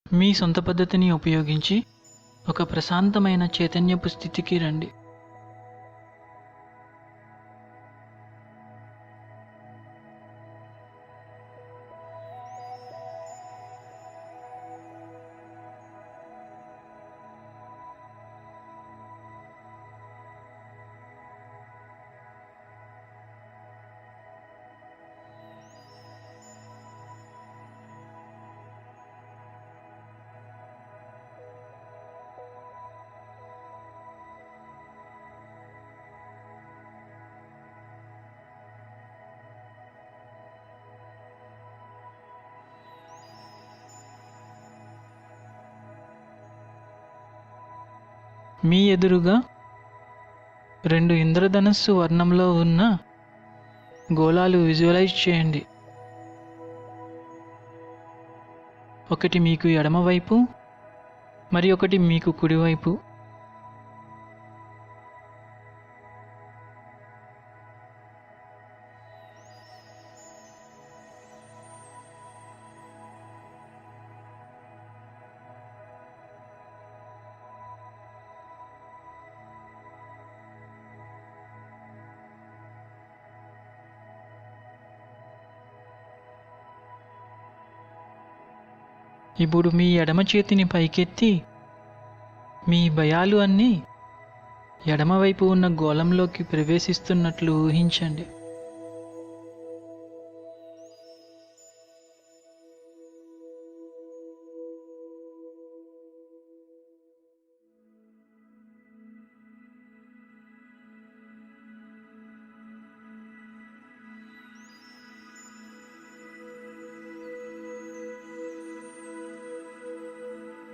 మీ సొంత పద్ధతిని ఉపయోగించి ఒక ప్రశాంతమైన చైతన్యపు స్థితికి రండి. మీ ఎదురుగా 2 ఇంద్రధనస్సు వర్ణంలో ఉన్న గోళాలు విజువలైజ్ చేయండి. ఒకటి మీకు ఎడమవైపు, మరి ఒకటి మీకు కుడివైపు. ఇప్పుడు మీ ఎడమ చేతిని పైకెత్తి మీ భయాలు అన్నీ ఎడమవైపు ఉన్న గోళంలోకి ప్రవేశిస్తున్నట్లు ఊహించండి.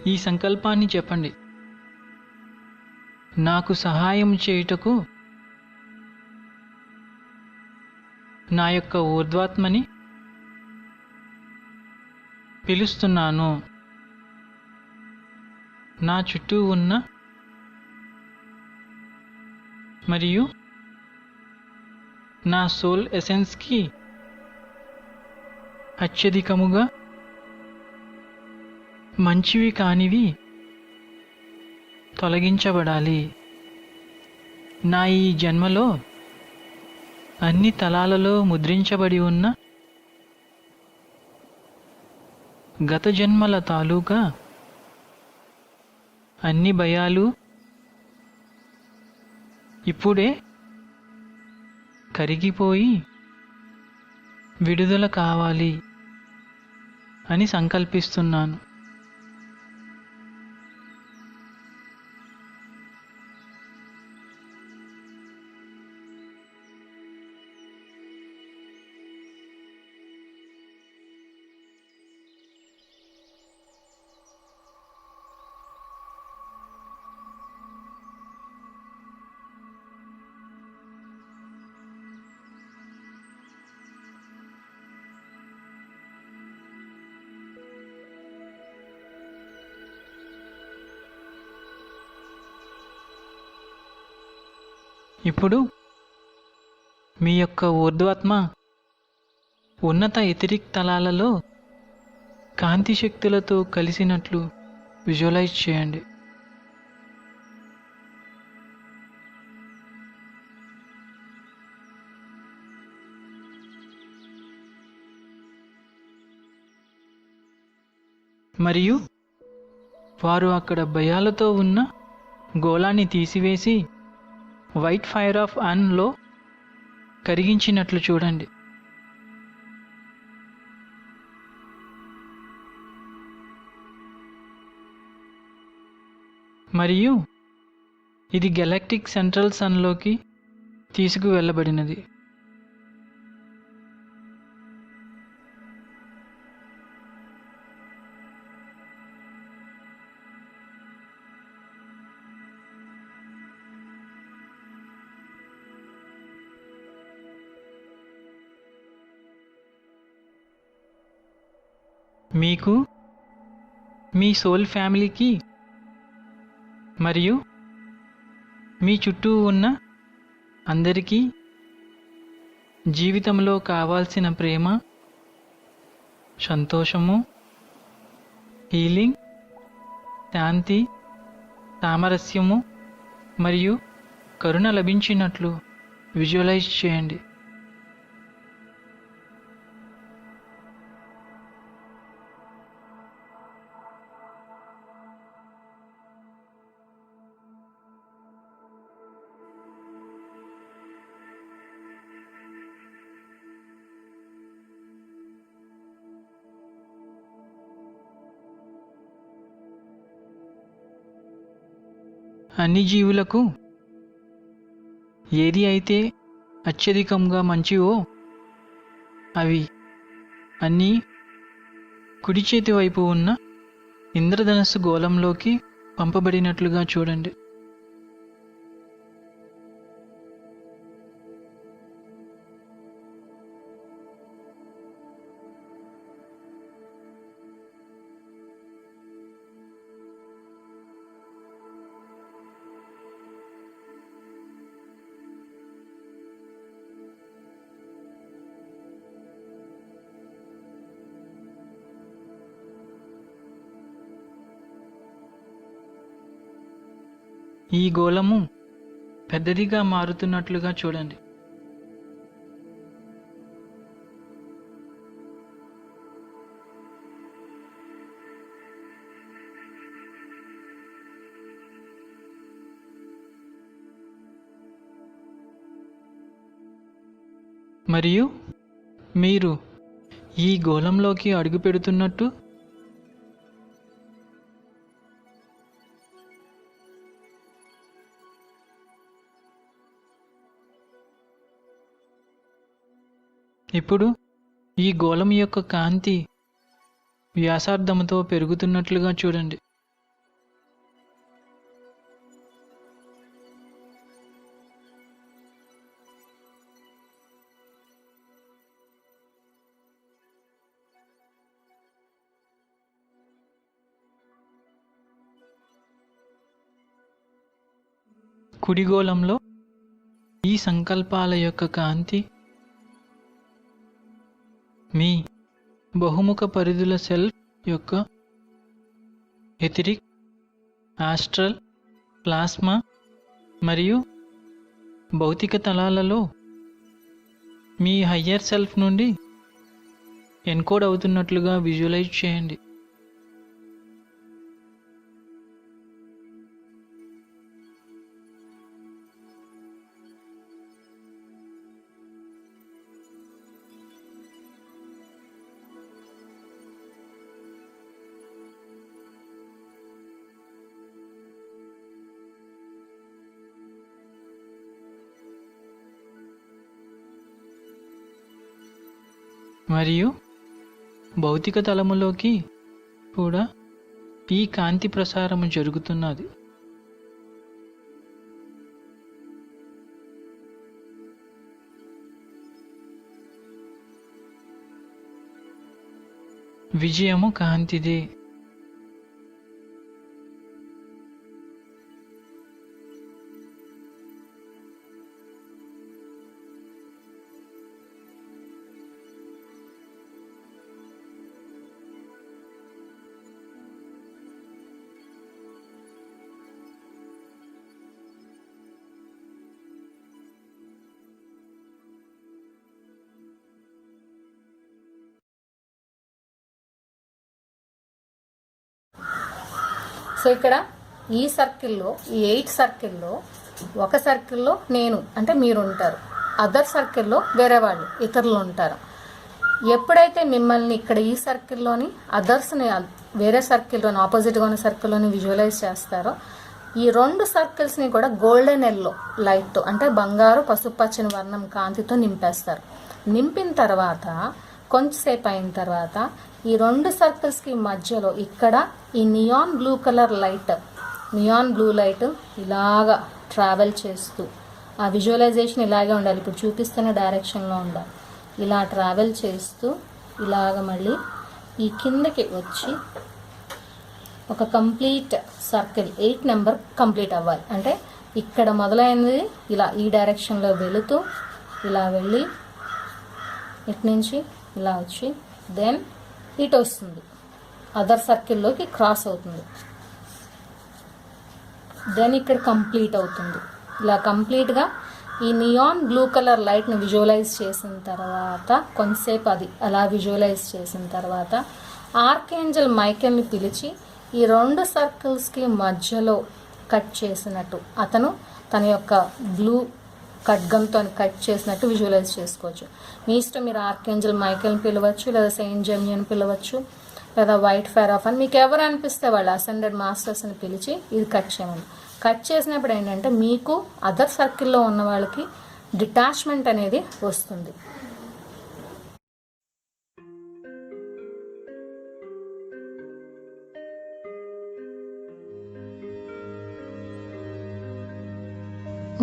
ఈ సంకల్పాన్ని చెప్పండి: నాకు సహాయం చేయుటకు నా యొక్క ఊర్ధ్వాత్మని పిలుస్తున్నాను. నా చుట్టూ ఉన్న మరియు నా సోల్ ఎసెన్స్కి అత్యధికముగా మంచివి కానివి తొలగించబడాలి. నా ఈ జన్మలో అన్ని తలాలలో ముద్రించబడి ఉన్న గత జన్మల తాలూకా అన్ని భయాలు ఇప్పుడే కరిగిపోయి విడుదల కావాలి అని సంకల్పిస్తున్నాను. ఇప్పుడు మీ యొక్క ఊర్ధ్వాత్మ ఉన్నత ఎథరిక్ తలాలలో కాంతి శక్తులతో కలిసినట్లు విజువలైజ్ చేయండి. మరియు వారు అక్కడ భయాలతో ఉన్న గోళాన్ని తీసివేసి వైట్ ఫైర్ ఆఫ్ అన్లో కరిగించినట్లు చూడండి. మరియు ఇది గెలాక్టిక్ సెంట్రల్ సన్లోకి తీసుకువెళ్ళబడినది. మీకు, మీ సోల్ ఫ్యామిలీకి మరియు మీ చుట్టూ ఉన్న అందరికీ జీవితంలో కావాల్సిన ప్రేమ, సంతోషము, హీలింగ్ శాంతి, సామరస్యము మరియు కరుణ లభించినట్లు విజువలైజ్ చేయండి. అన్ని జీవులకు ఏది అయితే అత్యధికంగా మంచివో అవి అన్నీ కుడి చేతి వైపు ఉన్న ఇంద్రధనస్సు గోళంలోకి పంపబడినట్లుగా చూడండి. ఈ గోళము పెద్దదిగా మారుతున్నట్లుగా చూడండి. మరియు మీరు ఈ గోళంలోకి అడుగు పెడుతున్నట్టు ఇప్పుడు ఈ గోళం యొక్క కాంతి వ్యాసార్థముతో పెరుగుతున్నట్లుగా చూడండి. కుడిగోళంలో ఈ సంకల్పాల యొక్క కాంతి మీ బహుముఖ పరిధుల సెల్ఫ్ యొక్క ఎథిరిక్, ఆస్ట్రల్, ప్లాస్మా మరియు భౌతిక తలాలలో మీ హయ్యర్ సెల్ఫ్ నుండి ఎన్కోడ్ అవుతున్నట్లుగా విజువలైజ్ చేయండి. మరియు భౌతిక తలములోకి కూడా ఈ కాంతి ప్రసారము జరుగుతున్నది. విజయము కాంతిదే. సో ఇక్కడ ఈ సర్కిల్లో, ఈ 8 సర్కిల్లో ఒక సర్కిల్లో నేను అంటే మీరు ఉంటారు, అదర్ సర్కిల్లో వేరే వాళ్ళు ఇతరులు ఉంటారు. ఎప్పుడైతే మిమ్మల్ని ఇక్కడ ఈ సర్కిల్లోని అదర్స్ని వేరే సర్కిల్లోని ఆపోజిట్గా ఉన్న సర్కిల్లోని విజువలైజ్ చేస్తారో ఈ 2 సర్కిల్స్ని కూడా గోల్డెన్ ఎల్లో లైట్తో అంటే బంగారు పసుపు పచ్చని వర్ణం కాంతితో నింపేస్తారు. నింపిన తర్వాత కొంచెంసేపు అయిన తర్వాత ఈ 2 సర్కిల్స్కి మధ్యలో ఇక్కడ ఈ neon blue colour light, neon blue light ఇలాగా ట్రావెల్ చేస్తూ, ఆ విజువలైజేషన్ ఇలాగే ఉండాలి, ఇప్పుడు చూపిస్తున్న డైరెక్షన్లో ఉండాలి. ఇలా ట్రావెల్ చేస్తూ ఇలాగ మళ్ళీ ఈ కిందకి వచ్చి ఒక కంప్లీట్ సర్కిల్ 8 నెంబర్ కంప్లీట్ అవ్వాలి. అంటే ఇక్కడ మొదలైనది ఇలా ఈ డైరెక్షన్లో వెళుతూ ఇలా వెళ్ళి ఇటు నుంచి ఇలా వచ్చి దెన్ ఇటు వస్తుంది, అదర్ సర్కిల్లోకి క్రాస్ అవుతుంది. దెన్ ఇక్కడ కంప్లీట్ అవుతుంది. ఇలా కంప్లీట్గా ఈ నియాన్ బ్లూ కలర్ లైట్ని విజువలైజ్ చేసిన తర్వాత కొంతసేపు అది అలా విజువలైజ్ చేసిన తర్వాత ఆర్కేంజల్ మైకేల్ని పిలిచి ఈ 2 సర్కిల్స్కి మధ్యలో కట్ చేసినట్టు అతను తన యొక్క బ్లూ ఖడ్గంతో కట్ చేసినట్టు విజువలైజ్ చేసుకోవచ్చు. మీ ఇష్టం, మీరు ఆర్కేంజల్ మైకేల్ని పిలవచ్చు, లేదా సెయింట్ జెమినియన్ పిలవచ్చు, లేదా వైట్ ఫెరాఫన్, మీకు ఎవరు అనిపిస్తే వాళ్ళు అసెండెడ్ మాస్టర్స్ని పిలిచి ఇది కట్ చేయమని. కట్ చేసినప్పుడు ఏంటంటే మీకు అదర్ సర్కిల్లో ఉన్న వాళ్ళకి డిటాచ్మెంట్ అనేది వస్తుంది.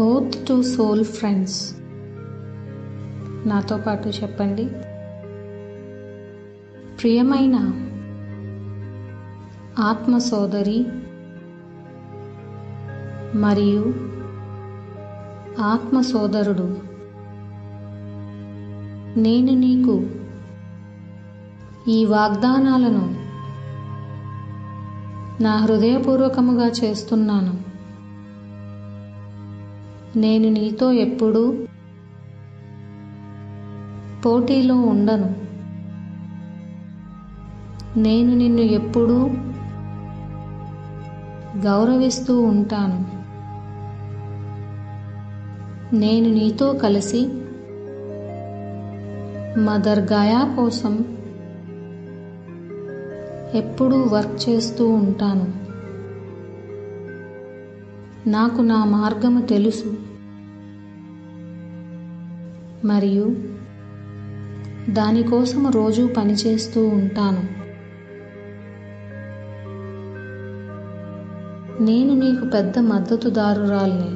ఓత్ టు సోల్ ఫ్రెండ్స్, నాతో పాటు చెప్పండి. ప్రియమైన ఆత్మ సోదరి మరియు ఆత్మ సోదరుడు, నేను నీకు ఈ వాగ్దానాలను నా హృదయపూర్వకముగా చేస్తున్నాను. నేను నీతో ఎప్పుడూ పోటీలో ఉండను. నేను నిన్ను ఎప్పుడూ గౌరవిస్తూ ఉంటాను. నేను నీతో కలిసి మదర్ గాయా కోసం ఎప్పుడూ వర్క్ చేస్తూ ఉంటాను. నాకు నా మార్గము తెలుసు మరియు దానికోసం రోజు పనిచేస్తూ ఉంటాను. నేను నీకు పెద్ద మద్దతుదారురాల్ని.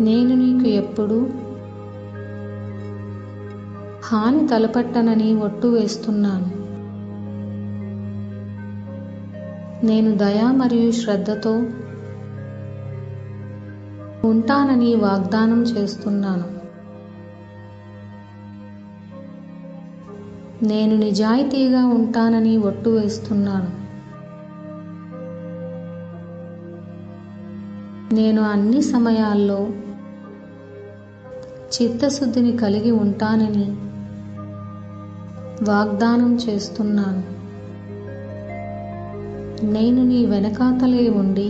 నేను నీకు ఎప్పుడూ హాని తలపెట్టనని ఒట్టు వేస్తున్నాను. నేను దయ మరియు శ్రద్ధతో ఉంటానని వాగ్దానం చేస్తున్నాను. నేను నిజాయితీగా ఉంటానని ఒట్టు వేస్తున్నాను. నేను అన్ని సమయాల్లో చిత్తశుద్ధిని కలిగి ఉంటానని వాగ్దానం చేస్తున్నాను. నేను నీ వెనకాతలే ఉండి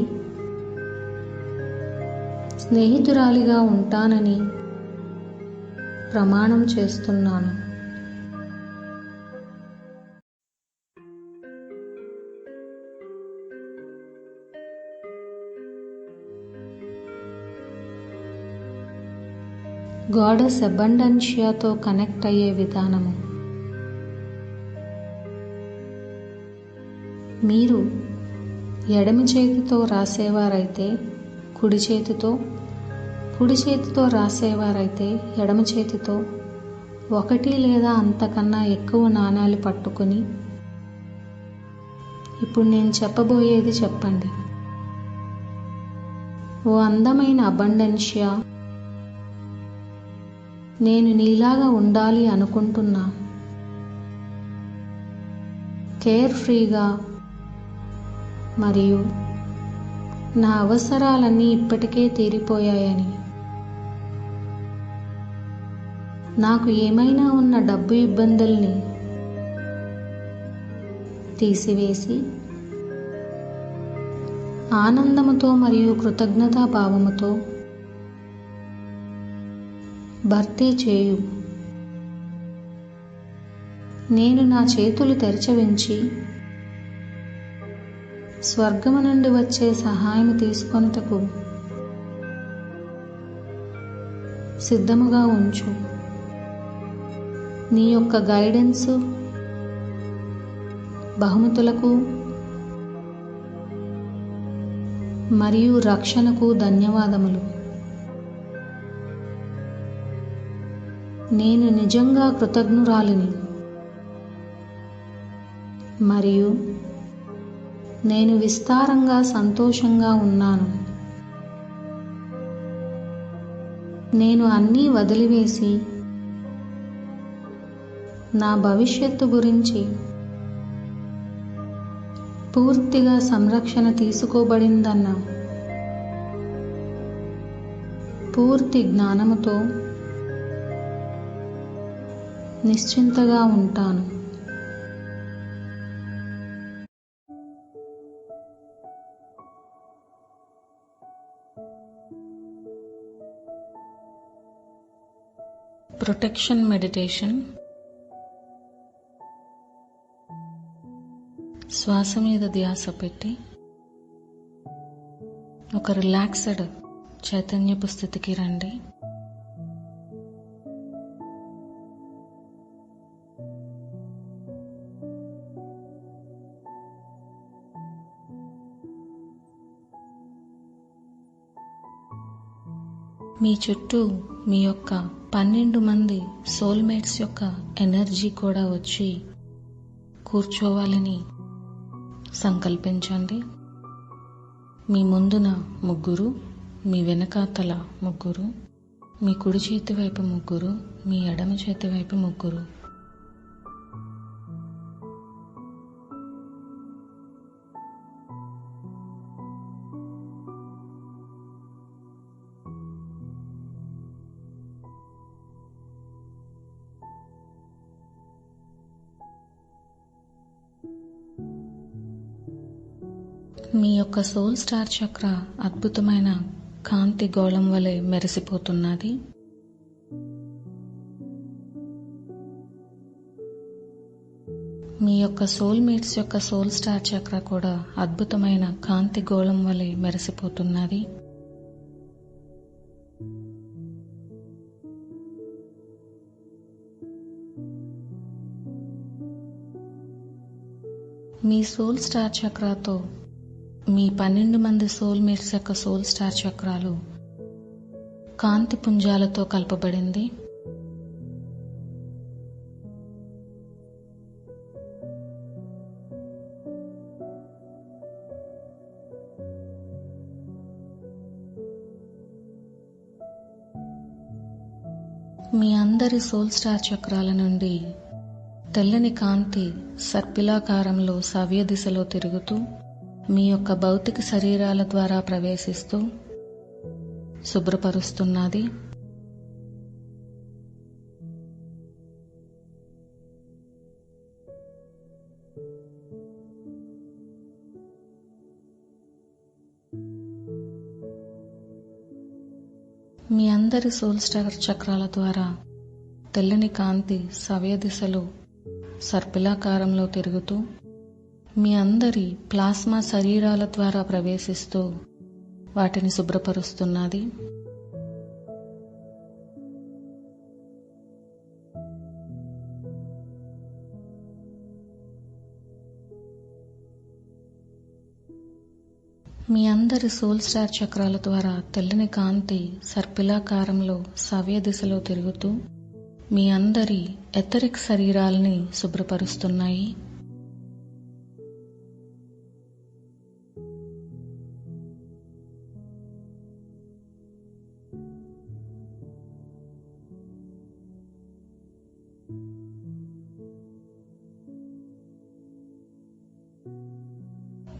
స్నేహితురాలిగా ఉంటానని ప్రమాణం చేస్తున్నాను. గాడెస్ అబండెన్షియాతో కనెక్ట్ అయ్యే విధానము. మీరు ఎడమ చేతితో రాసేవారైతే కుడి చేతితో రాసేవారైతే ఎడమ చేతితో 1 లేదా అంతకన్నా ఎక్కువ నాణాలు పట్టుకుని ఇప్పుడు నేను చెప్పబోయేది చెప్పండి. ఓ అందమైన అబండెన్షియా, నేను నీలాగా ఉండాలి అనుకుంటున్నా. కేర్ ఫ్రీగా మరియు నా అవసరాలన్నీ ఇప్పటికే తీరిపోయాయని, నాకు ఏమైనా ఉన్న డబ్బు ఇబ్బందుల్ని తీసివేసి ఆనందముతో మరియు కృతజ్ఞతాభావముతో భర్తీ చేయు. నేను నా చేతులు తెరచవించి స్వర్గము నుండి వచ్చే సహాయం తీసుకొనుటకు సిద్ధముగా ఉంచు. నీ యొక్క గైడెన్సు, బహుమతులకు మరియు రక్షణకు ధన్యవాదములు. నేను నిజంగా కృతజ్ఞురాలిని మరియు నేను విస్తారంగా సంతోషంగా ఉన్నాను. నేను అన్నీ వదిలివేసి నా భవిష్యత్తు గురించి పూర్తిగా సంరక్షణ తీసుకోబడిందన్న పూర్తి జ్ఞానముతో నిశ్చింతగా ఉంటాను. Protection meditation. శ్వాస మీద ధ్యాస పెట్టి ఒక రిలాక్స్డ్ చైతన్యపు స్థితికి రండి. మీ చుట్టూ మీ యొక్క 12 మంది సోల్మేట్స్ యొక్క ఎనర్జీ కూడా వచ్చి కూర్చోవాలని సంకల్పించండి. మీ ముందున 3, మీ వెనకాతల 3, మీ కుడి చేతి వైపు 3, మీ ఎడమ చేతి వైపు 3. మీ యొక్క సోల్ స్టార్ చక్ర అద్భుతమైన కాంతి గోళం వలె మెరిసిపోతున్నది. మీ యొక్క సోల్మేట్స్ యొక్క సోల్ స్టార్ చక్ర కూడా అద్భుతమైన కాంతి గోళం వలె మెరిసిపోతున్నది. మీ సోల్ స్టార్ చక్రాతో మీ 12 మంది సోల్మేట్స్ యొక్క సోల్ స్టార్ చక్రాలు కాంతి పుంజాలతో కలపబడింది. మీ అందరి సోల్ స్టార్ చక్రాల నుండి తెల్లని కాంతి సర్పిలాకారంలో సవ్య దిశలో తిరుగుతూ మీ యొక్క భౌతిక శరీరాల ద్వారా ప్రవేశిస్తూ శుభ్రపరుస్తున్నది. మీ అందరి సోల్ స్టార్ చక్రాల ద్వారా తెల్లని కాంతి సవ్య దిశలో సర్పిలాకారంలో తిరుగుతూ మీ అందరి ప్లాస్మా శరీరాల ద్వారా ప్రవేశిస్తూ వాటిని శుభ్రపరుస్తున్నది. మీ అందరి సోల్ స్టార్ చక్రాల ద్వారా తెల్లని కాంతి సర్పిలాకారంలో సవ్య దిశలో తిరుగుతూ మీ అందరి ఎథరిక్ శరీరాల్ని శుభ్రపరుస్తున్నాయి.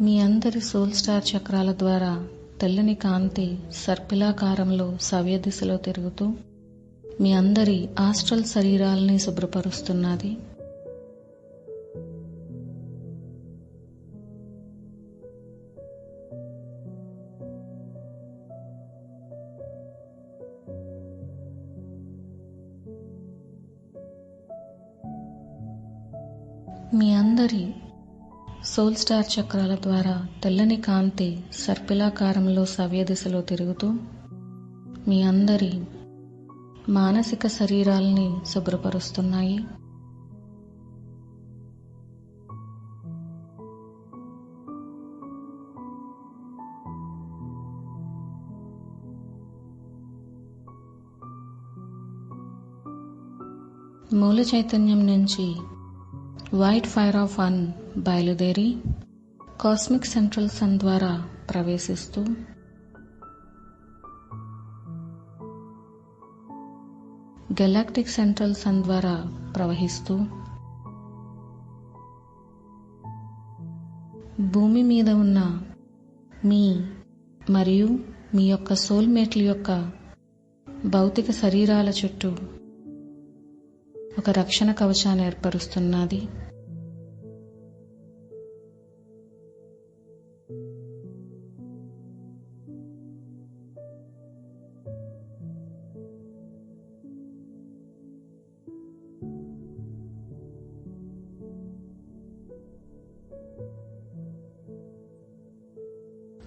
మీ అందరి సోల్ స్టార్ చక్రాల ద్వారా తెల్లని కాంతి సర్పిలాకారంలో సవ్య దిశలో తిరుగుతూ మీ అందరి ఆస్ట్రల్ శరీరాల్ని శుభ్రపరుస్తున్నది. మీ అందరి సోల్ స్టార్ చక్రాల ద్వారా తెల్లని కాంతి సర్పిలాకారంలో సవ్య దిశలో తిరుగుతూ మీ అందరి మానసిక శరీరాల్ని శుభ్రపరుస్తున్నాయి. మూల చైతన్యం నుంచి వైట్ ఫైర్ ఆఫ్ వన్ బయలుదేరి కాస్మిక్ సెంట్రల్ సన్ ద్వారా ప్రవేశిస్తూ గెలాక్టిక్ సెంట్రల్ సన్ ద్వారా ప్రవహిస్తూ భూమి మీద ఉన్న మీ మరియు మీ యొక్క సోల్మేట్ల యొక్క భౌతిక శరీరాల చుట్టూ ఒక రక్షణ కవచాన్ని ఏర్పరుస్తున్నది.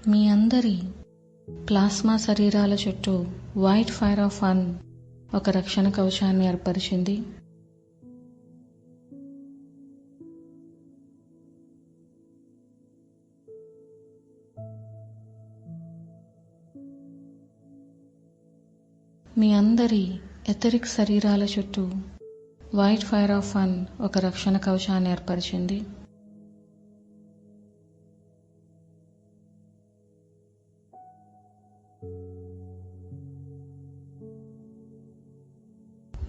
మీ అందరి ప్లాస్మా శరీరాల చుట్టూ వైట్ ఫైర్ ఆఫ్ వన్ ఒక రక్షణ కవచాన్ని ఏర్పరిచింది. మీ అందరి ఎథరిక్ శరీరాల చుట్టూ వైట్ ఫైర్ ఆఫ్ వన్ ఒక రక్షణ కవచాన్ని ఏర్పరిచింది.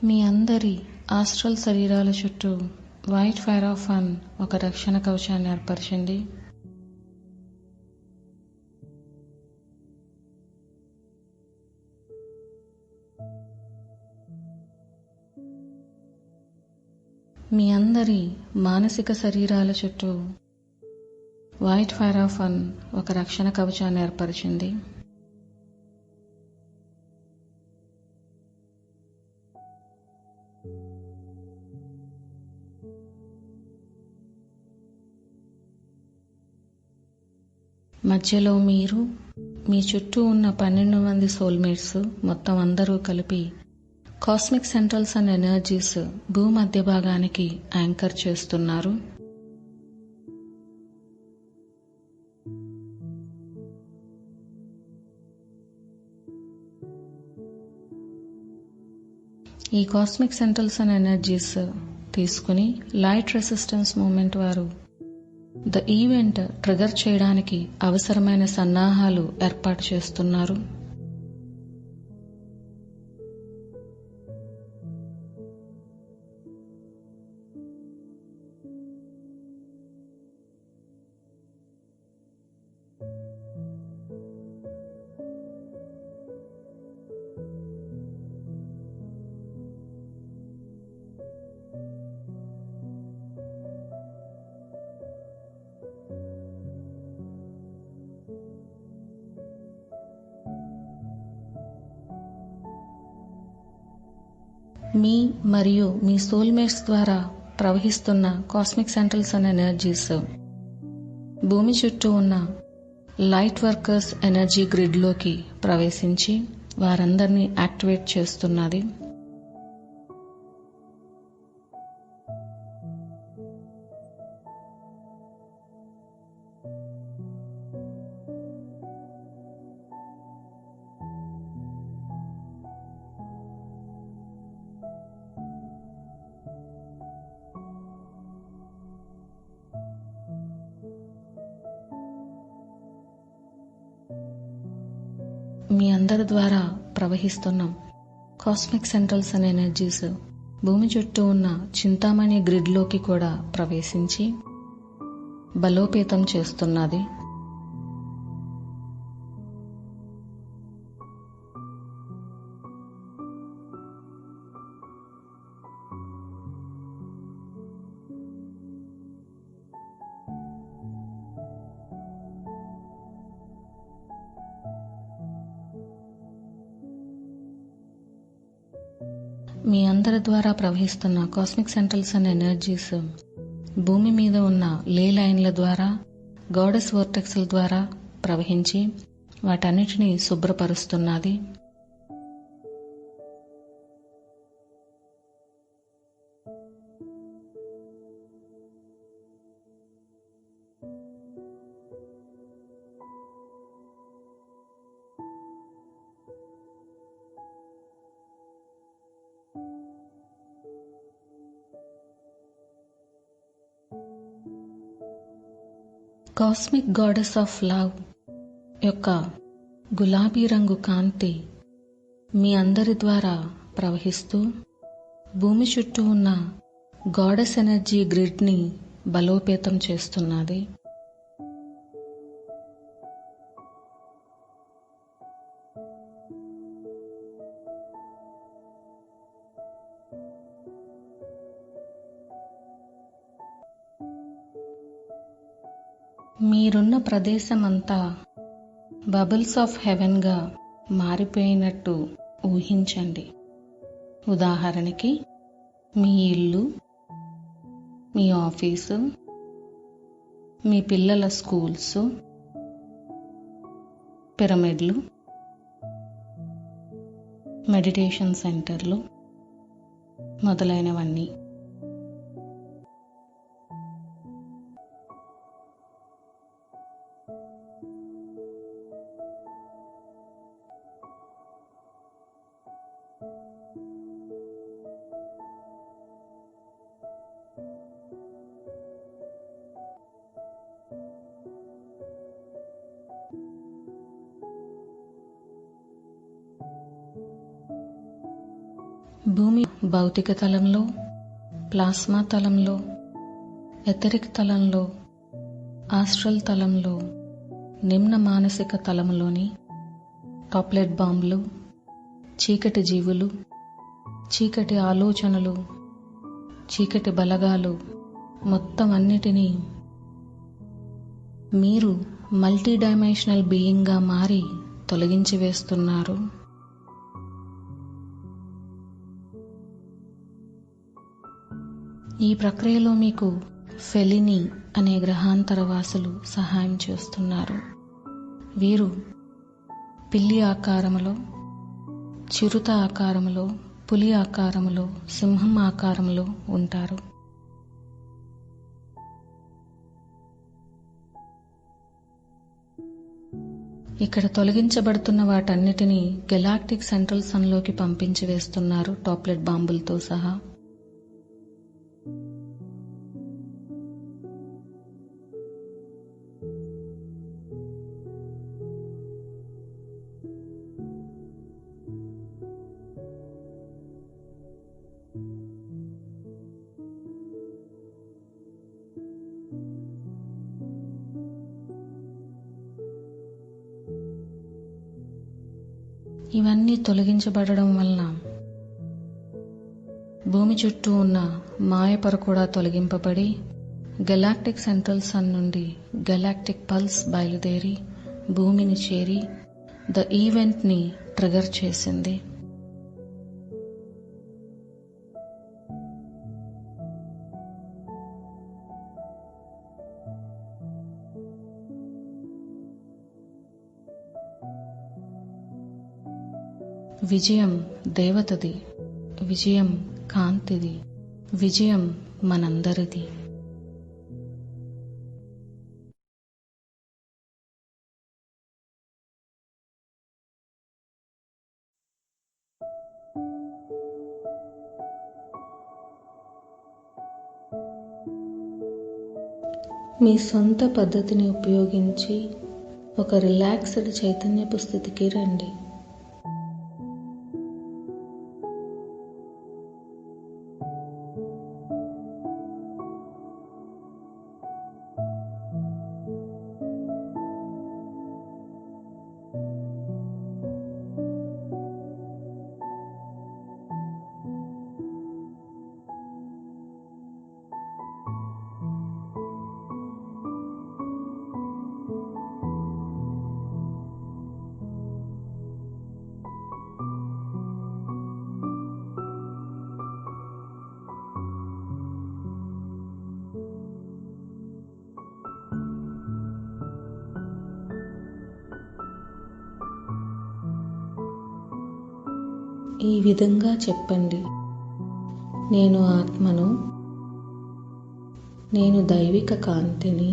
మీ అందరి ఆస్ట్రల్ శరీరాల చుట్టూ వైట్ ఫైర్ ఆఫ్ వన్ ఒక రక్షణ కవచాన్ని ఏర్పరిచింది. మీ అందరి మానసిక శరీరాల చుట్టూ వైట్ ఫైర్ ఆఫ్ వన్ ఒక రక్షణ కవచాన్ని ఏర్పరిచింది. మధ్యలో మీరు, మీ చుట్టూ ఉన్న 12 మంది సోల్మేట్స్ మొత్తం అందరూ కలిపి కాస్మిక్ సెంట్రల్స్ అండ్ ఎనర్జీస్ భూమధ్య భాగానికి యాంకర్ చేస్తున్నారు. ఈ కాస్మిక్ సెంట్రల్స్ అండ్ ఎనర్జీస్ తీసుకుని లైట్ రెసిస్టెన్స్ మూవ్మెంట్ వారు ద ఈవెంట్ ట్రిగర్ చేయడానికి అవసరమైన సన్నాహాలు ఏర్పాటు చేస్తున్నారు. మీ మరియు మీ సోల్మేట్స్ ద్వారా ప్రవహిస్తున్న కాస్మిక్ సెంట్రల్స్ అండ్ ఎనర్జీస్ భూమి చుట్టూ ఉన్న లైట్ వర్కర్స్ ఎనర్జీ గ్రిడ్లోకి ప్రవేశించి వారందరినీ యాక్టివేట్ చేస్తున్నది. మీ అందరి ద్వారా ప్రవహిస్తున్న కాస్మిక్ సెంట్రల్స్ అండ్ ఎనర్జీస్ భూమి చుట్టూ ఉన్న చింతామణి గ్రిడ్లోకి కూడా ప్రవేశించి బలోపేతం చేస్తున్నది. మీ అందరి ద్వారా ప్రవహిస్తున్న కాస్మిక్ సెంట్రల్స్ అండ్ ఎనర్జీస్ భూమి మీద ఉన్న లే లైన్ల ద్వారా గాడెస్ వర్టెక్స్ల ద్వారా ప్రవహించి వాటన్నిటినీ శుభ్రపరుస్తున్నది. కాస్మిక్ గాడెస్ ఆఫ్ లవ్ యొక్క గులాబీ రంగు కాంతి మీ అందరి ద్వారా ప్రవహిస్తూ భూమి చుట్టూ ఉన్న గాడెస్ ఎనర్జీ గ్రిడ్ని బలోపేతం చేస్తున్నది. మీరున్న ప్రదేశమంతా బబుల్స్ ఆఫ్ హెవెన్గా మారిపోయినట్టు ఊహించండి. ఉదాహరణకి మీ ఇల్లు, మీ ఆఫీసు, మీ పిల్లల స్కూల్స్, పిరమిడ్లు, మెడిటేషన్ సెంటర్లు మొదలైనవన్నీ. భూమి భౌతిక తలంలో, ప్లాస్మా తలంలో, ఎథరిక్ తలంలో, ఆస్ట్రల్ తలంలో, నిమ్న మానసిక తలంలోని టాప్లెట్ బాంబులు, చీకటి జీవులు, చీకటి ఆలోచనలు, చీకటి బలగాలు మొత్తం అన్నిటినీ మీరు మల్టీ డైమెన్షనల్ బీయింగ్గా మారి తొలగించి వేస్తున్నారు. ఈ ప్రక్రియలో మీకు ఫెలిని అనే గ్రహాంతరవాసులు సహాయం చేస్తున్నారు. వీరు పిల్లి ఆకారములో, చిరుత ఆకారములో, పులి ఆకారములో, సింహం ఆకారములో ఉంటారు. ఇక్కడ తొలగించబడుతున్న వాటన్నిటినీ గెలాక్టిక్ సెంట్రల్ సన్లోకి పంపించి వేస్తున్నారు, టాప్లెట్ బాంబులతో సహా. ఇవన్నీ తొలగించబడడం వలన భూమి చుట్టూ ఉన్న మాయపొర కూడా తొలగింపబడి గెలాక్టిక్ సెంట్రల్ సన్ నుండి గెలాక్టిక్ పల్స్ బయలుదేరి భూమిని చేరి ద ఈవెంట్ని ట్రిగర్ చేసింది. విజయం దేవతది, విజయం కాంతిది, విజయం మనందరిది. మీ సొంత పద్ధతిని ఉపయోగించి ఒక రిలాక్స్డ్ చైతన్యపు స్థితికి రండి. ఈ విధంగా చెప్పండి: నేను ఆత్మను, నేను దైవిక కాంతిని,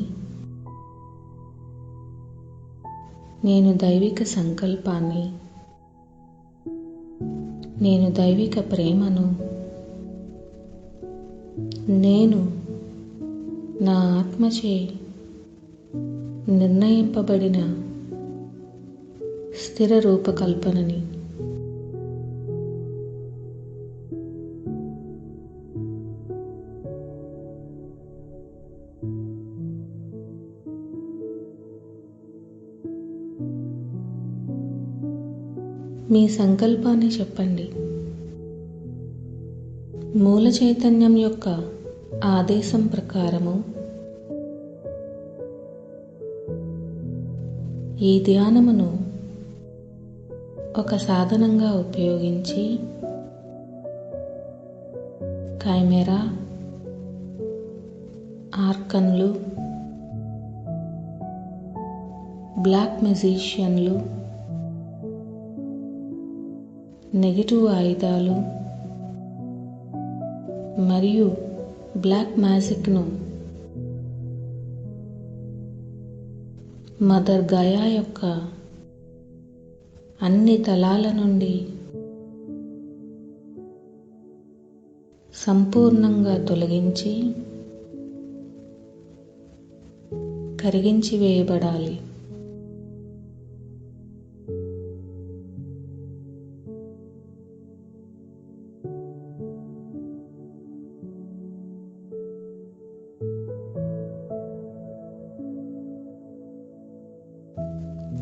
నేను దైవిక సంకల్పాన్ని, నేను దైవిక ప్రేమను, నేను నా ఆత్మచే నిర్ణయింపబడిన స్థిర రూపకల్పనని, మీ సంకల్పాన్ని చెప్పండి. మూల చైతన్యం యొక్క ఆదేశం ప్రకారము ఈ ధ్యానమును ఒక సాధనంగా ఉపయోగించి కెమెరా, ఆర్కన్లు, బ్లాక్ మ్యూజిషియన్లు, నెగటివ్ ఆయుధాలు మరియు బ్లాక్ మ్యాజిక్ను మదర్ గయా యొక్క అన్ని తలాల నుండి సంపూర్ణంగా తొలగించి కరిగించి వేయబడాలి.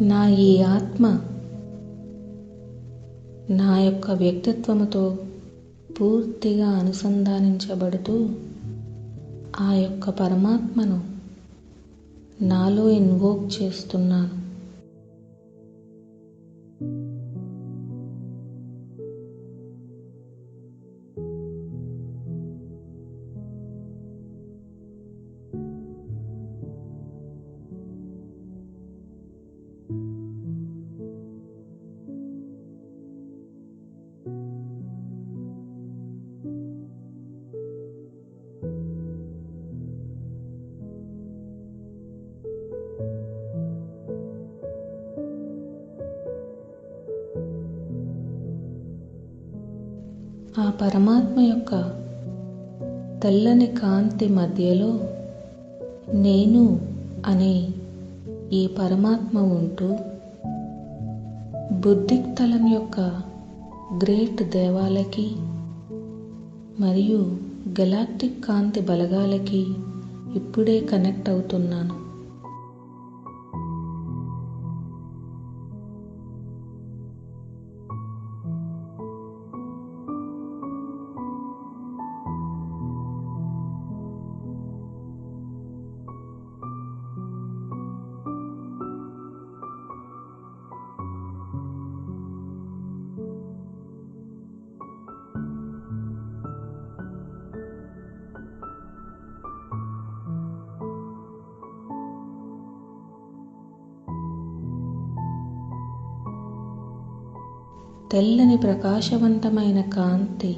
నా ఈ ఆత్మ నా యొక్క వ్యక్తిత్వముతో పూర్తిగా అనుసంధానించబడుతూ ఆ యొక్క పరమాత్మను నాలో ఇన్వోక్ చేస్తున్నాను. ఆ పరమాత్మ యొక్క తెల్లని కాంతి మధ్యలో నేను అనే ఈ పరమాత్మ ఉంటూ బుద్ధిక్తలం యొక్క గ్రేట్ దేవాలకి మరియు గెలాక్టిక్ కాంతి బలగాలకి ఇప్పుడే కనెక్ట్ అవుతున్నాను. తెల్లని ప్రకాశవంతమైన కాంతి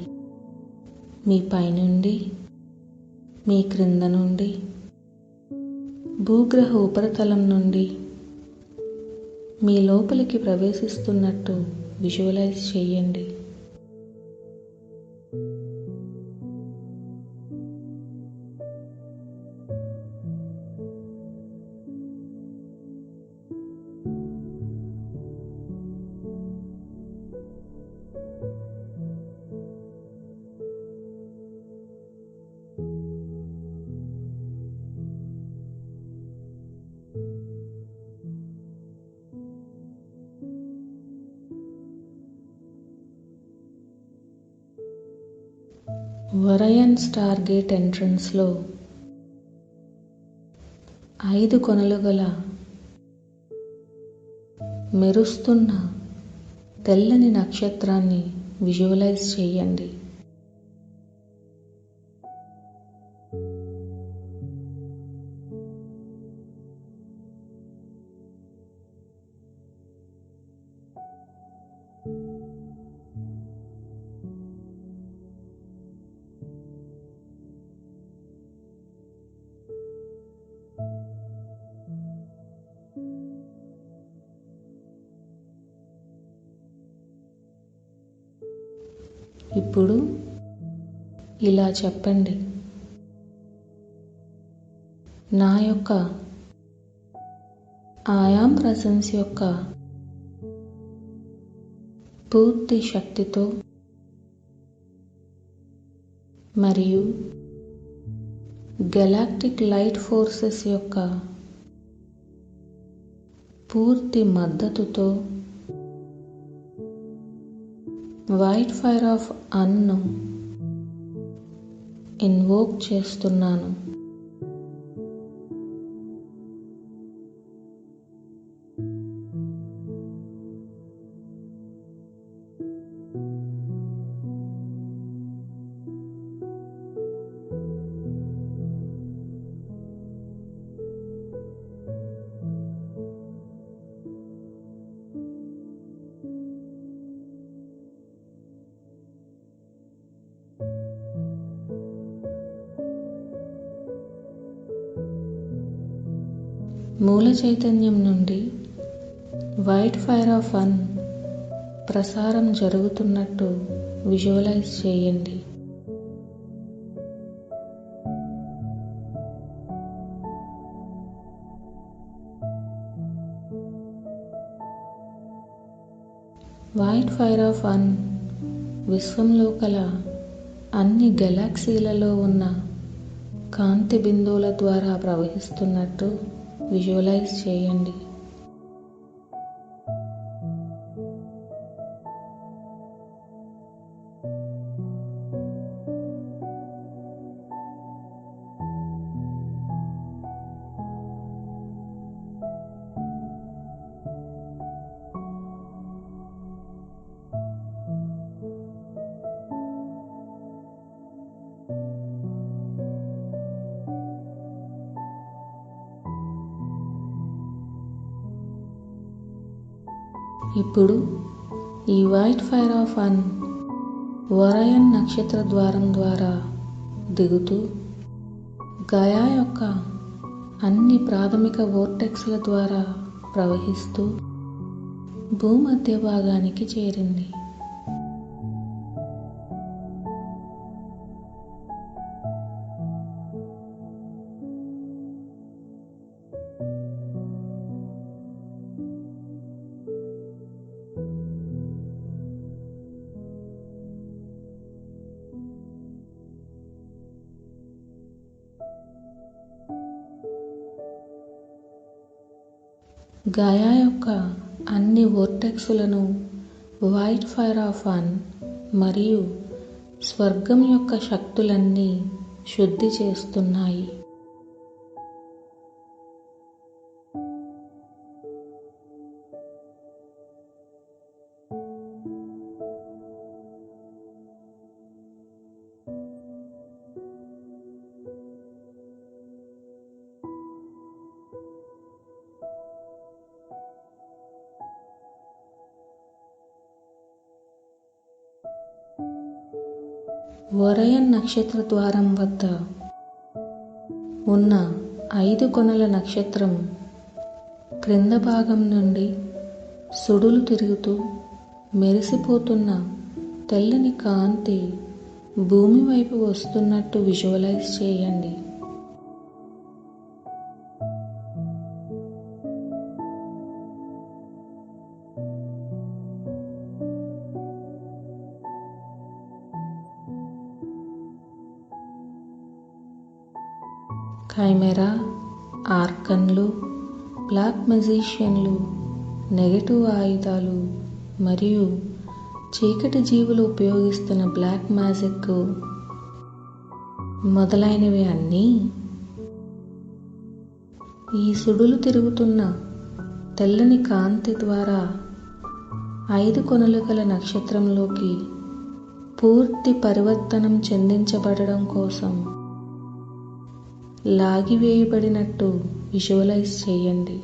మీ పైనుండి, మీ క్రింద నుండి, భూగ్రహ ఉపరితలం నుండి మీ లోపలికి ప్రవేశిస్తున్నట్టు విజువలైజ్ చేయండి. ఒరయన్ స్టార్ గేట్ ఎంట్రన్స్లో 5 కొనలు గల మెరుస్తున్న తెల్లని నక్షత్రాన్ని విజువలైజ్ చేయండి. ఇప్పుడు ఇలా చెప్పండి: నా యొక్క ఆయాం ప్రెసెన్స్ యొక్క పూర్తి శక్తితో మరియు గెలాక్టిక్ లైట్ ఫోర్సెస్ యొక్క పూర్తి మద్దతుతో వైట్ ఫైర్ ఆఫ్ అన్ను ఇన్వోక్ చేస్తున్నాను. మూల చైతన్యం నుండి వైట్ ఫైర్ ఆఫ్ వన్ ప్రసారం జరుగుతున్నట్టు విజువలైజ్ చేయండి. వైట్ ఫైర్ ఆఫ్ వన్ విశ్వంలో కల అన్ని గెలాక్సీలలో ఉన్న కాంతి బిందువుల ద్వారా ప్రవహిస్తున్నట్టు విజువలైజ్ చేయండి. ఇప్పుడు ఈ వైట్ ఫైర్ ఆఫ్ వన్ ఒరయన్ నక్షత్ర ద్వారం ద్వారా దిగుతూ గయా యొక్క అన్ని ప్రాథమిక వోర్టెక్స్ల ద్వారా ప్రవహిస్తూ భూమధ్య భాగానికి చేరింది. గయా యొక్క అన్ని వోర్టెక్సులను వైట్ ఫైర్ ఆఫ్ వన్ మరియు స్వర్గం యొక్క శక్తులన్నీ శుద్ధి చేస్తున్నాయి. ఒరయన్ నక్షత్ర ద్వారం వద్ద ఉన్న 5 కొనల నక్షత్రం క్రింద భాగం నుండి సుడులు తిరుగుతూ మెరిసిపోతున్న తెల్లని కాంతి భూమి వైపు వస్తున్నట్టు విజువలైజ్ చేయండి. ఖైమెరా, ఆర్కన్లు, బ్లాక్ మెజీషియన్లు, నెగటివ్ ఆయుధాలు మరియు చీకటి జీవులు ఉపయోగిస్తున్న బ్లాక్ మ్యాజిక్ మొదలైనవి అన్నీ ఈ సుడులు తిరుగుతున్న తెల్లని కాంతి ద్వారా 5 కొనలు గల నక్షత్రంలోకి పూర్తి పరివర్తనం చెందించబడడం కోసం లాగివేయబడినట్టు విజువలైజ్ చేయండి.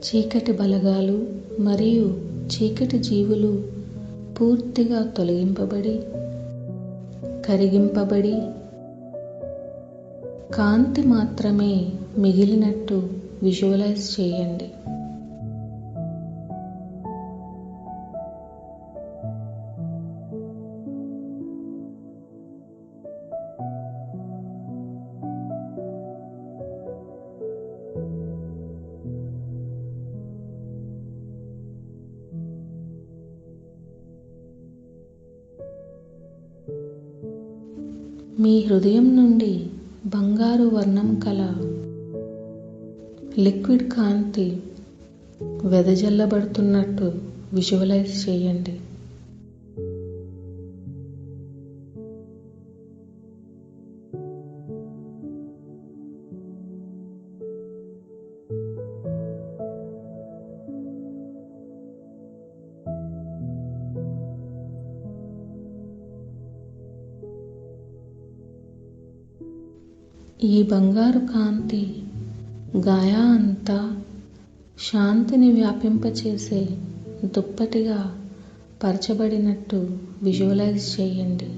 చీకటి బలగాలు మరియు చీకటి జీవులు పూర్తిగా తొలగింపబడి కరిగింపబడి కాంతి మాత్రమే మిగిలినట్టు విజువలైజ్ చేయండి. మీ హృదయం నుండి బంగారు వర్ణం కల లిక్విడ్ కాంతి వెదజల్లబడుతున్నట్టు విజువలైజ్ చేయండి. ఈ బంగారు కాంతి గాయా అంతా శాంతిని వ్యాపింపచేసే దుప్పటిగా పరచబడినట్టు విజువలైజ్ చేయండి.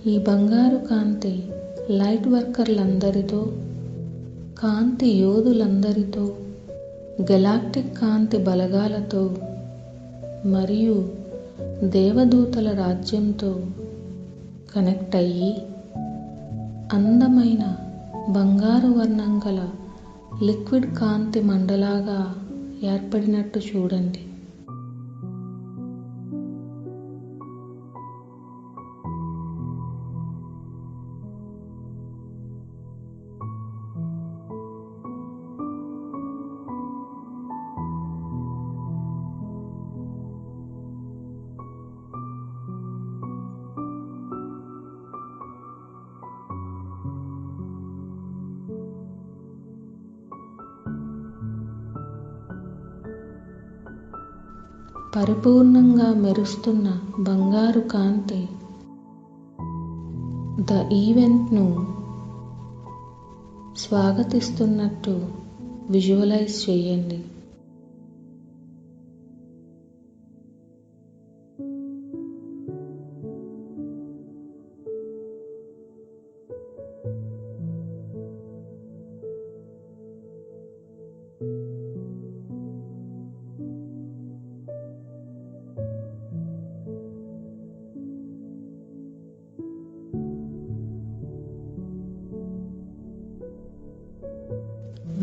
ఈ బంగారు కాంతి లైట్ వర్కర్లందరితో, కాంతి యోధులందరితో, గెలాక్టిక్ కాంతి బలగాలతో మరియు దేవదూతల రాజ్యంతో కనెక్ట్ అయ్యి అందమైన బంగారు వర్ణం గల లిక్విడ్ కాంతి మండలాగా ఏర్పడినట్టు చూడండి. పరిపూర్ణంగా మెరుస్తున్న బంగారు కాంతి ద ఈవెంట్ను స్వాగతిస్తున్నట్టు విజువలైజ్ చేయండి.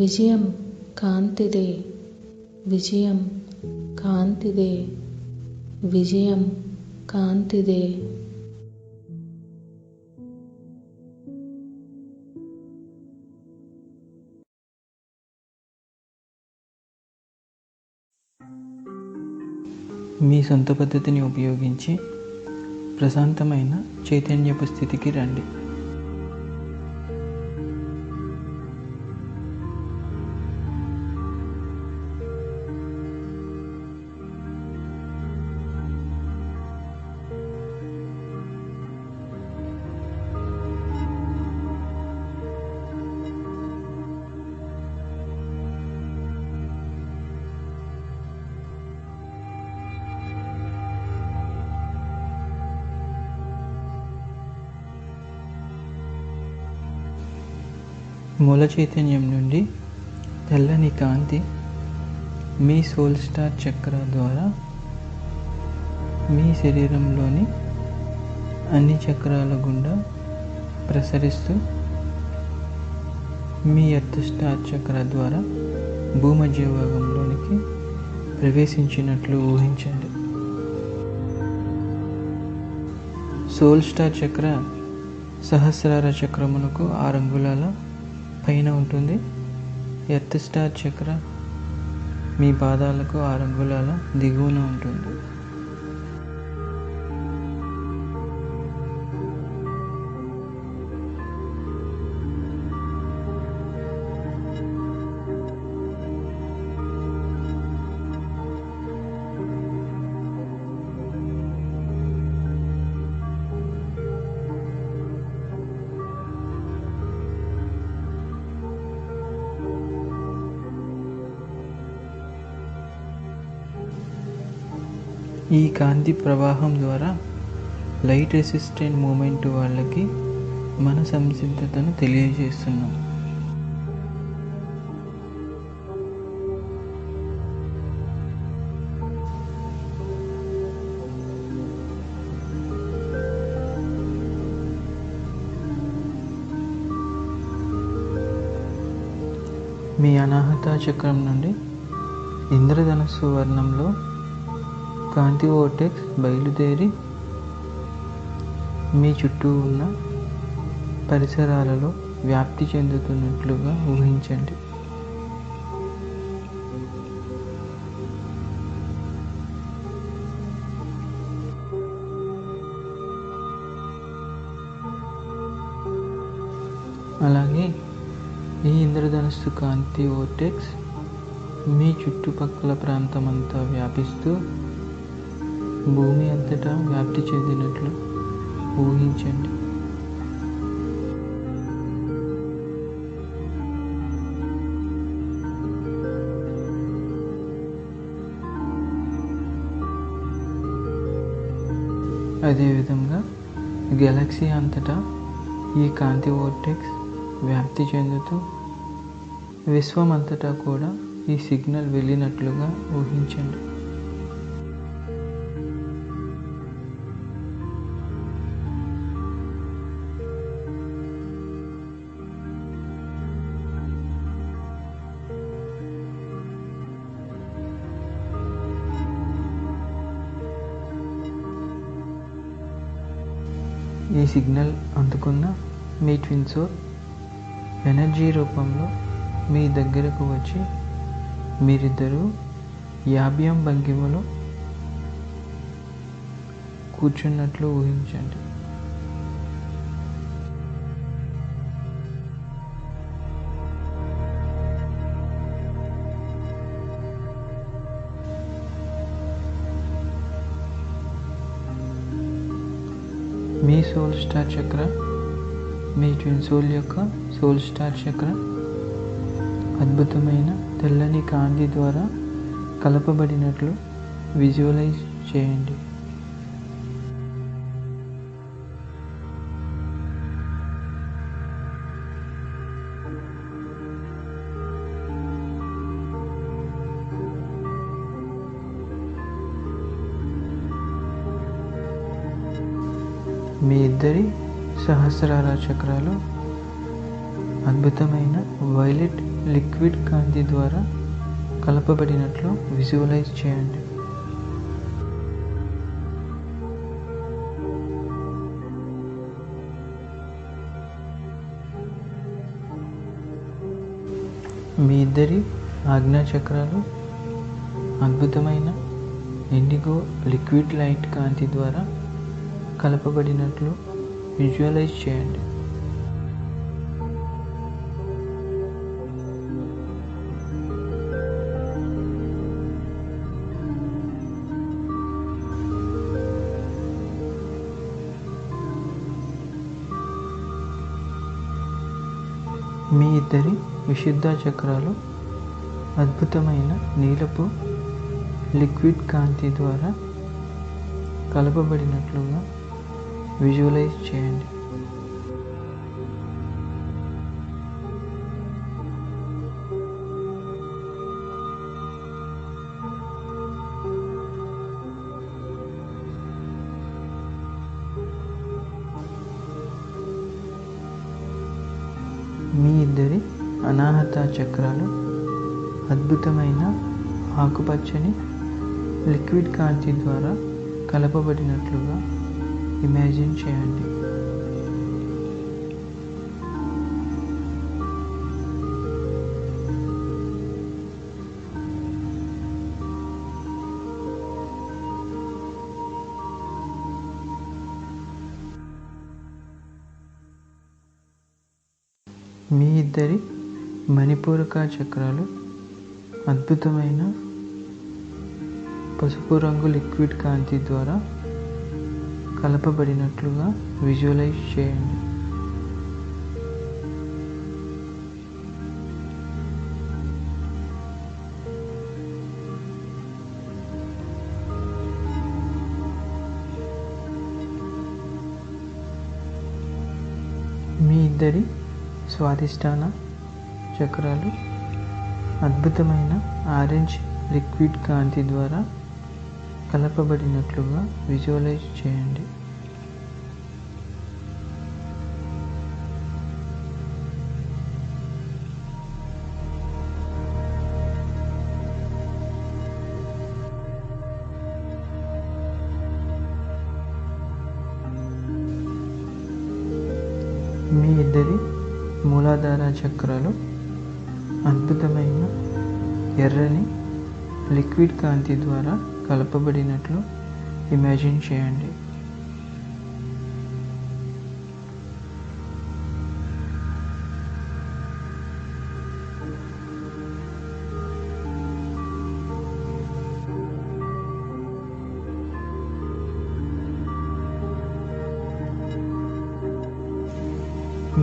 విజయం కాంతిదే, విజయం కాంతిదే, విజయం కాంతిదే. మీ సొంత పద్ధతిని ఉపయోగించి ప్రశాంతమైన చైతన్యపు స్థితికి రండి. మూల చైతన్యం నుండి తెల్లని కాంతి మీ సోల్ స్టార్ చక్ర ద్వారా మీ శరీరంలోని అన్ని చక్రాల గుండా ప్రసరిస్తూ మీ ఎర్త్ స్టార్ చక్ర ద్వారా భూమధ్య భాగంలోనికి ప్రవేశించినట్లు ఊహించండి. సోల్ స్టార్ చక్ర సహస్రార చక్రమునకు 6 అంగుళాల పైన ఉంటుంది. ఎర్త్ స్టార్ చక్ర మీ పాదాలకు 6 అంగుళాల దిగువన ఉంటుంది. ఈ కాంతి ప్రవాహం ద్వారా లైట్ రెసిస్టెంట్ మూమెంట్ వాళ్ళకి మన సంసిద్ధతను తెలియజేస్తున్నాం. మీ అనాహత చక్రం నుండి ఇంద్రధనస్సు వర్ణంలో కాంతి వోర్టెక్స్ బయలుదేరి మీ చుట్టూ ఉన్న పరిసరాలలో వ్యాప్తి చెందుతున్నట్లుగా ఊహించండి. అలాగే ఈ ఇంద్రధనుస్సు కాంతి వోర్టెక్స్ మీ చుట్టుపక్కల ప్రాంతమంతా వ్యాపిస్తూ భూమి అంతటా వ్యాప్తి చెందినట్లు ఊహించండి. అదేవిధంగా గెలాక్సీ అంతటా ఈ కాంతి వోర్టెక్స్ వ్యాప్తి చెందుతూ విశ్వం అంతటా కూడా ఈ సిగ్నల్ వెళ్ళినట్లుగా ఊహించండి. ఈ సిగ్నల్ అందుకున్న మీ ట్విన్ సోల్ ఎనర్జీ రూపంలో మీ దగ్గరకు వచ్చి మీరిద్దరూ యాభ్యం భంగిమలో కూర్చున్నట్లు ఊహించండి. మీ సోల్ స్టార్ చక్ర మీ ట్విన్ సోల్ యొక్క సోల్ స్టార్ చక్ర అద్భుతమైన తెల్లని కాంతి ద్వారా కలపబడినట్లు విజువలైజ్ చేయండి. మీ ఇద్దరి సహస్రార చక్రాలు అద్భుతమైన వైలెట్ లిక్విడ్ కాంతి ద్వారా కలపబడినట్లు విజువలైజ్ చేయండి. మీ ఇద్దరి ఆజ్ఞా చక్రాలు అద్భుతమైన ఇండిగో లిక్విడ్ లైట్ కాంతి ద్వారా కలపబడినట్లు విజువలైజ్ చేయండి. మీ ఇద్దరి విశుద్ధ చక్రాలు అద్భుతమైన నీలపు లిక్విడ్ కాంతి ద్వారా కలపబడినట్లుగా విజువలైజ్ చేయండి. మీ ఇద్దరి అనాహత చక్రాలు అద్భుతమైన ఆకుపచ్చని లిక్విడ్ కాంతి ద్వారా కలపబడినట్లుగా ఇమాజిన్ చేయండి. మీ ఇద్దరి మణిపూరక చక్రాలు అద్భుతమైన పసుపు రంగు లిక్విడ్ కాంతి ద్వారా కలపబడినట్లుగా విజువలైజ్ చేయండి. మీ ఇద్దరి స్వాదిష్టాన చక్రాలు అద్భుతమైన ఆరెంజ్ లిక్విడ్ కాంతి ద్వారా కలపబడినట్లుగా విజువలైజ్ చేయండి. మీ ఇద్దరి మూలాధార చక్రాలు అద్భుతమైన ఎర్రని లిక్విడ్ కాంతి ద్వారా కలపబడినట్లు ఇమాజిన్ చేయండి.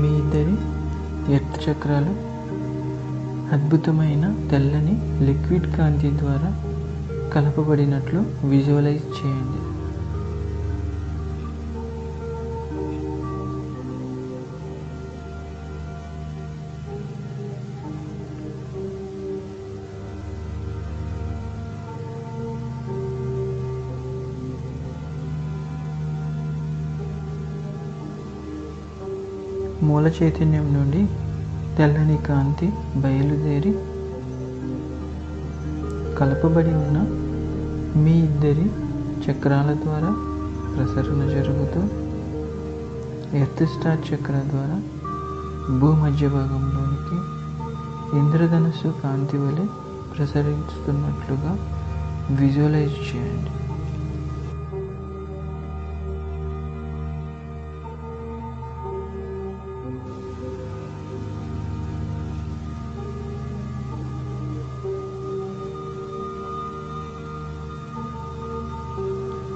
మీ ఇద్దరి ఎర్త్ చక్రాలు అద్భుతమైన తెల్లని లిక్విడ్ కాంతి ద్వారా కలపబడినట్లు విజువలైజ్ చేయండి. మూల చైతన్యం నుండి తెల్లని కాంతి బయలుదేరి కలపబడి ఉన్న మీ ఇద్దరి చక్రాల ద్వారా ప్రసరణ జరుగుతూ ఎర్త్ స్టార్ చక్ర ద్వారా భూమధ్య భాగంలోనికి ఇంద్రధనుస్సు కాంతి వలె ప్రసరిస్తున్నట్లుగా విజువలైజ్ చేయండి.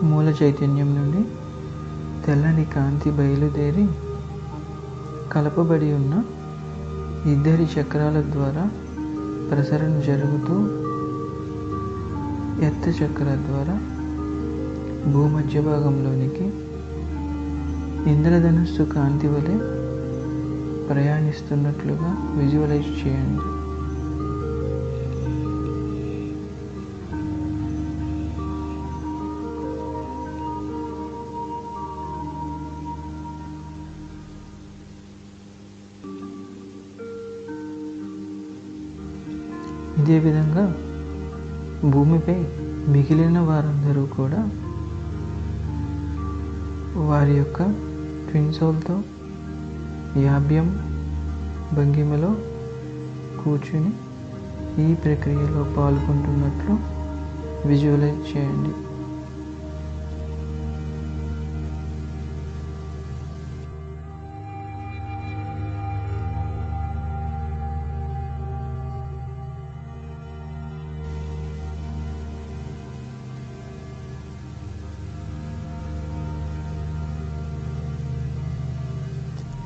మూల చైతన్యం నుండి తెల్లని కాంతి బయలుదేరి కలపబడి ఉన్న ఇద్దరి చక్రాల ద్వారా ప్రసరణ జరుగుతూ ఎర్త్ చక్ర ద్వారా భూమధ్య భాగంలోనికి ఇంద్రధనుస్సు కాంతి వలె ప్రయాణిస్తున్నట్లుగా విజువలైజ్ చేయండి. ఇదే విధంగా భూమిపై మిగిలిన వారందరూ కూడా వారి యొక్క ట్విన్ సోల్తో యాభ్యం భంగిమలో కూర్చుని ఈ ప్రక్రియలో పాల్గొంటున్నట్లు విజువలైజ్ చేయండి.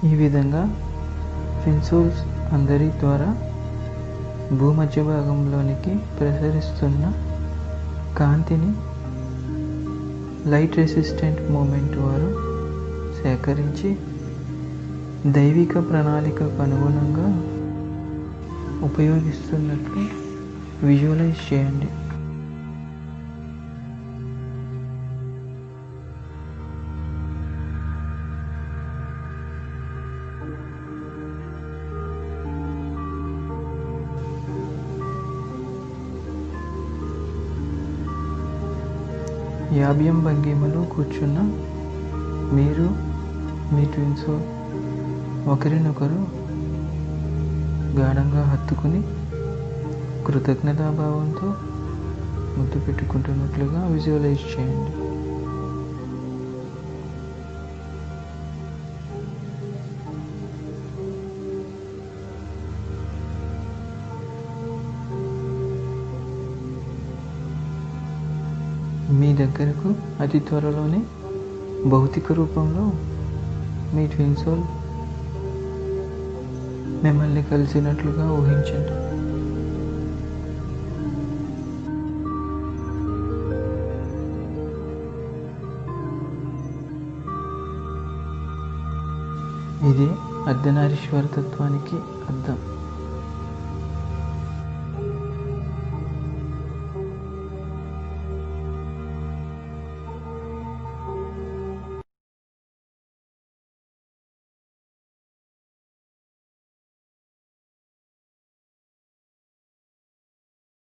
ఈ విధంగా ట్విన్ సోల్స్ అందరి ద్వారా భూమధ్య భాగంలోనికి ప్రసరిస్తున్న కాంతిని లైట్ రెసిస్టెంట్ మూమెంట్ వారు సేకరించి దైవిక ప్రణాళికకు అనుగుణంగా ఉపయోగిస్తున్నట్లు విజువలైజ్ చేయండి. యాభ్యం భంగిమలో కూర్చున్న మీరు మీ ట్విన్ సోల్ ఒకరినొకరు గాఢంగా హత్తుకుని కృతజ్ఞతాభావంతో ముద్దు పెట్టుకుంటున్నట్లుగా విజువలైజ్ చేయండి. మీ దగ్గరకు అతి త్వరలోనే భౌతిక రూపంలో మీ ట్విన్ సోల్ మిమ్మల్ని కలిసినట్లుగా ఊహించండి. ఇది అర్ధనారీశ్వర తత్వానికి అర్థం.